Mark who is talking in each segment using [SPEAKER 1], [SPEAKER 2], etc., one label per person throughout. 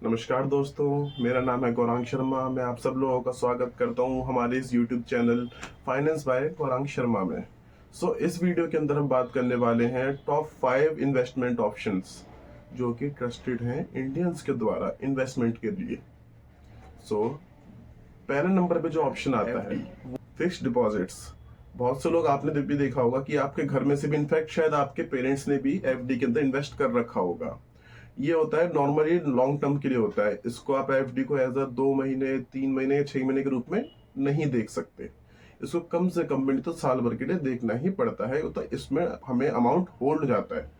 [SPEAKER 1] नमस्कार दोस्तों, मेरा नाम है गौरांग शर्मा। मैं आप सब लोगों का स्वागत करता हूं हमारे इस YouTube channel finance by Gaurang Sharma में। इस वीडियो के अंदर हम बात करने वाले हैं टॉप 5 इन्वेस्टमेंट ऑप्शंस जो कि ट्रस्टेड हैं इंडियंस के द्वारा इन्वेस्टमेंट के लिए। सो पहले नंबर पे जो ऑप्शन आता है वो फिक्स्ड डिपॉजिट्स। बहुत से लोग आपने भी देखा होगा कि आपके घर में से भी, इनफैक्ट शायद आपके पेरेंट्स ने भी एफडी के अंदर इन्वेस्ट कर रखा होगा। ये होता है नॉर्मली लॉन्ग टर्म के लिए होता है। इसको आप एफडी को एज अ 2 महीने, 3 महीने या 6 महीने के रूप में नहीं देख सकते। इसको कम से कम भी नहीं तो साल भर के लिए देखना ही पड़ता है। तो इसमें हमें अमाउंट होल्ड हो जाता है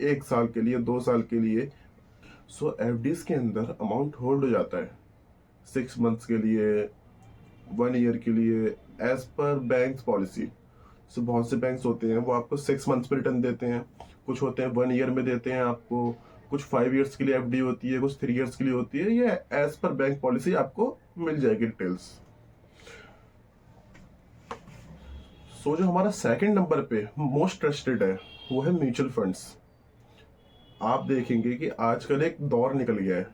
[SPEAKER 1] 1 साल के लिए, 2 साल के लिए। एफडीज के अंदर अमाउंट होल्ड हो जाता है 6 मंथ्स के लिए, 1 ईयर के लिए, एज पर बैंक पॉलिसी। बहुत से बैंक्स होते हैं वो आपको 6 मंथ्स पे रिटर्न देते हैं, कुछ होते हैं 1 ईयर में देते हैं आपको, कुछ 5 ईयर्स के लिए एफडी होती है, कुछ 3 ईयर्स के लिए होती है। ये एज पर बैंक पॉलिसी आपको मिल जाएगी डिटेल्स। जो हमारा सेकंड नंबर पे मोस्ट ट्रस्टेड है वो है म्यूचुअल फंड्स। आप देखेंगे कि आजकल एक दौर निकल गया है,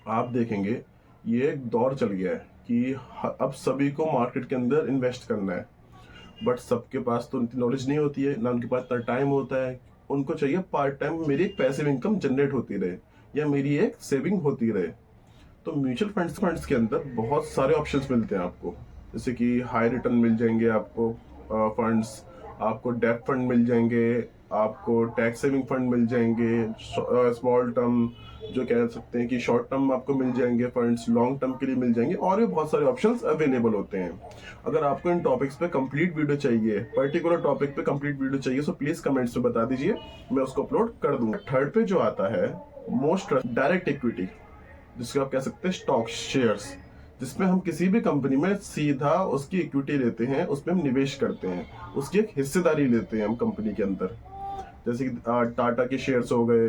[SPEAKER 1] आप देखेंगे ये एक दौर चल गया है कि अब सभी को मार्केट के अंदर इन्वेस्ट करना है। बट सबके पास तो इतनी नॉलेज नहीं होती है, ना उनके पास इतना टाइम होता है। उनको चाहिए पार्ट टाइम मेरी एक पैसिव इनकम जनरेट होती रहे या मेरी एक सेविंग होती रहे। तो म्यूचुअल फंड्स के अंदर बहुत सारे ऑप्शंस मिलते हैं आपको, जैसे कि हाई रिटर्न मिल जाएंगे आपको फंड्स, आपको डेट फंड मिल जाएंगे, आपको टैक्स सेविंग फंड मिल जाएंगे, स्मॉल टर्म जो कह सकते हैं कि शॉर्ट टर्म आपको मिल जाएंगे फंड्स, लॉन्ग टर्म के लिए मिल जाएंगे, और भी बहुत सारे ऑप्शंस अवेलेबल होते हैं। अगर आपको इन टॉपिक्स पे कंप्लीट वीडियो चाहिए, पर्टिकुलर टॉपिक पे कंप्लीट वीडियो चाहिए, तो प्लीज कमेंट्स में बता दीजिए, मैं उसको अपलोड कर दूंगा। थर्ड पे जो आता है मोस्ट डायरेक्ट इक्विटी, जिसको आप कह सकते हैं स्टॉक शेयर्स, जिसमें हम किसी भी कंपनी में सीधा उसकी इक्विटी लेते हैं, उसमें हम निवेश करते हैं, उसकी एक हिस्सेदारी लेते हैं हम कंपनी के अंदर। जैसे कि टाटा के शेयर्स हो गए,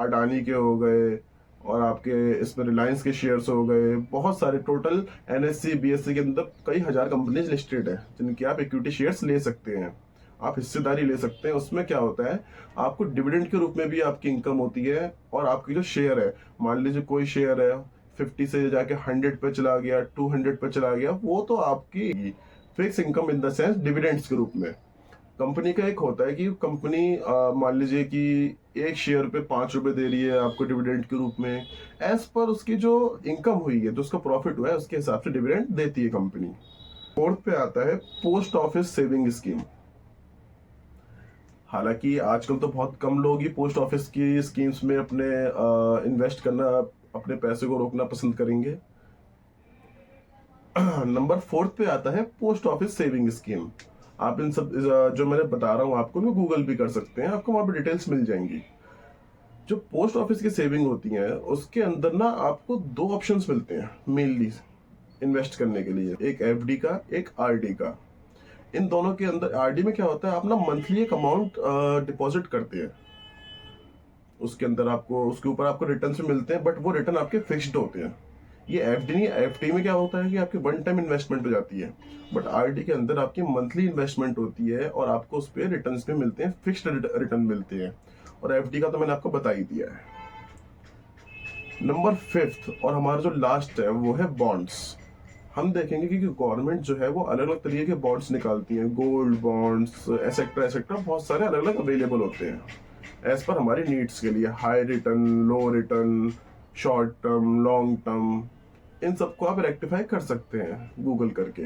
[SPEAKER 1] अडानी के हो गए, और आपके इसमें रिलायंस के शेयर्स हो गए, बहुत सारे टोटल एनएससी बीएससी के अंदर कई हजार कंपनीज लिस्टेड है जिनकी आप इक्विटी शेयर्स ले सकते हैं, आप हिस्सेदारी ले सकते हैं। उसमें क्या होता है, आपको डिविडेंड के रूप में भी आपकी इनकम होती है, और आपकी जो शेयर है, मान लीजिए कोई शेयर है 50 से जाके 100 पे चला गया, 200 पे चला गया, वो तो आपकी fix income in the sense dividends के रूप में। कंपनी का एक होता है कि कंपनी मान लीजिए कि एक शेयर पे 5 रुपए दे रही है आपको डिविडेंड के रूप में, एज पर उसकी जो इनकम हुई है, जो उसका प्रॉफिट हुआ है, उसके हिसाब से डिविडेंड देती है कंपनी। फोर्थ पे आता है पोस्ट ऑफिस सेविंग स्कीम। हालांकि आजकल तो बहुत कम लोग ही पोस्ट ऑफिस की स्कीम्स में अपने इन्वेस्ट करना, अपने पैसे को रोकना पसंद करेंगे। नंबर फोर्थ पे आता है पोस्ट ऑफिस सेविंग स्कीम। आप इन सब जो मैंने बता रहा हूँ आपको, गूगल भी कर सकते हैं, आपको वहां पे डिटेल्स मिल जाएंगी। जो पोस्ट ऑफिस की सेविंग होती है उसके अंदर ना आपको 2 ऑप्शंस मिलते हैं मेनली इन्वेस्ट करने के लिए, एक एफडी का, एक आरडी का। इन दोनों के अंदर आरडी में क्या होता है, आप ना मंथली एक अमाउंट डिपॉजिट करते हैं, उसके अंदर आपको, उसके ऊपर आपको रिटर्न भी मिलते हैं, बट वो रिटर्न आपके फिक्स्ड होते हैं। ये एफडी नहीं, एफडी में क्या होता है कि आपकी वन टाइम इन्वेस्टमेंट हो जाती है, बट आरडी के अंदर आपकी मंथली इन्वेस्टमेंट होती है और आपको उस पर रिटर्न भी मिलते हैं, फिक्स्ड रिटर्न मिलते हैं। और एफडी का तो मैंने आपको बता ही दिया है। नंबर फिफ्थ और हमारा जो लास्ट है वो है बॉन्ड्स। हम देखेंगे कि गवर्नमेंट जो है वो अलग अलग तरीके के बॉन्ड्स निकालती है, गोल्ड बॉन्ड्स एसेट्रा एसेट्रा, बहुत सारे अलग अलग अवेलेबल होते हैं एज पर हमारी नीड्स के लिए। High return, low return, short term, long term, इन सबको आप रेक्टिफाई कर सकते हैं गूगल करके।